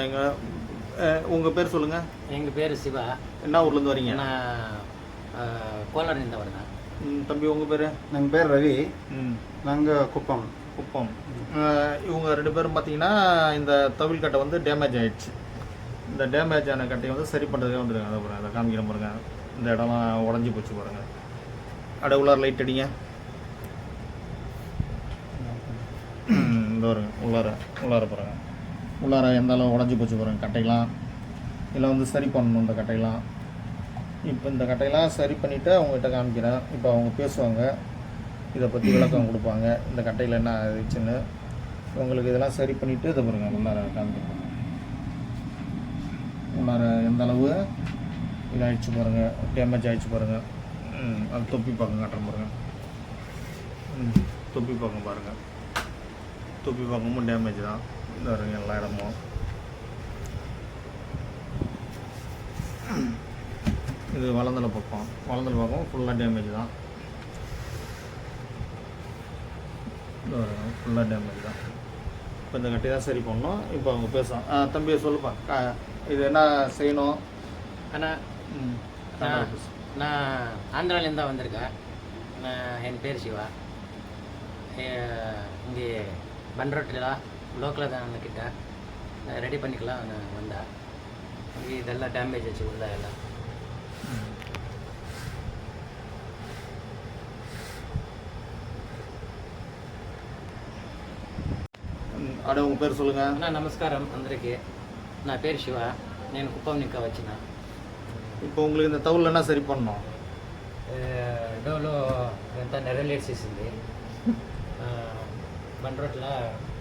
சரிங்க. உங்கள் பேர் சொல்லுங்கள். எங்கள் பேர் சிவா. என்ன ஊர்லேருந்து வரீங்க? நான் கோலாரிலிருந்து வரேன். தம்பி உங்கள் பேர்? எங்கள் பேர் ரவி. நாங்கள் குப்பம். இவங்க 2 பேரும் பார்த்தீங்கன்னா இந்த தவில் கட்டை வந்து டேமேஜ் ஆகிடுச்சு. இந்த டேமேஜ் ஆன கட்டையை வந்து சரி பண்ணுறதுக்காக வந்துருக்காங்க. அதை பாருங்கள், அதை காமிக்கிற பாருங்க. இந்த இடம்லாம் உடஞ்சி போச்சு பாருங்கள். உள்ளார லைட் அடிங்க. இந்த வருங்க உள்ளார பாருங்க. உள்ளார எந்த அளவு உடஞ்சி போச்சு பாருங்கள் கட்டையெல்லாம். இதில் வந்து சரி பண்ணணும் இந்த கட்டையெல்லாம். இப்போ இந்த கட்டையெல்லாம் சரி பண்ணிவிட்டு அவங்ககிட்ட காமிக்கிறேன். இப்போ அவங்க பேசுவாங்க, இதை பற்றி விளக்கம் கொடுப்பாங்க. இந்த கட்டையில் என்ன ஆயிடுச்சுன்னு உங்களுக்கு இதெல்லாம் சரி பண்ணிவிட்டு இதை பாருங்கள் உள்ளார காமிக்கிறேன். உள்ளார எந்த அளவு இதாகிடுச்சு பாருங்கள், டேமேஜ் ஆகிடுச்சு பாருங்கள். அது தொப்பி பக்கம் காட்டுறேன் பாருங்கள். தொப்பி பக்கம் பாருங்கள். தொப்பி பக்கமும் டேமேஜ் தான். இந்த வருங்க எல்லா இடமும். இது வளர்ந்தல பக்கம் ஃபுல்லாக டேமேஜ் தான். இந்த வருங்க ஃபுல்லாக டேமேஜ் தான். இப்போ இந்த கட்டி தான் சரி பண்ணணும். இப்போ அவங்க பேசுவோம். தம்பி சொல்லுப்பா, இது என்ன செய்யணும்? ஆனால் நான் ஆந்திராவிலேருந்து தான் வந்திருக்கேன். என் பேர் சிவா. இங்கே பன்ரோட்டில் லோக்கலில் தான் கிட்ட ரெடி பண்ணிக்கலாம் நான் வந்தேன். இதெல்லாம் டேமேஜ் ஆச்சு உள்ள எல்லாம். உங்கள் பேர் சொல்லுங்கள். అన్న నమస్కారం అందరికీ. నా పేరు శివ. నేను కుప్పం నుంచి వచ్చిన. இப்போ உங்களுக்கு இந்த தவுல் என்ன சரி பண்ணணும்? డోలో ఎంత నెరలేసేసింది. బండ్రోట్ల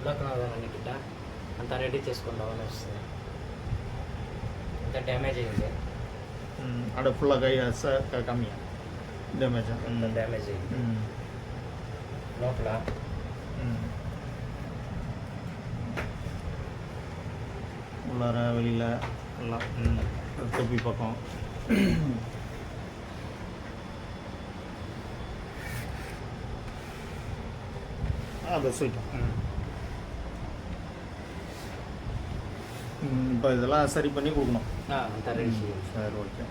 లోకనాథాన్ని గిట్ట అంతా రెడీ చేసుకుందామని వస్తుంది. అంత డ్యామేజ్ అయింది. ఫుల్గా కమ్మియా డ్యామేజ్ అంత డ్యామేజ్ అయింది లోపల. உள்ளார வெளியில் எல்லாம் தொப்பி பக்கம். அதை சொல்லிட்டோம். இப்போ இதெல்லாம் சரி பண்ணி கொடுக்கணும். అంతా రెడీ. சரி, ஓகே.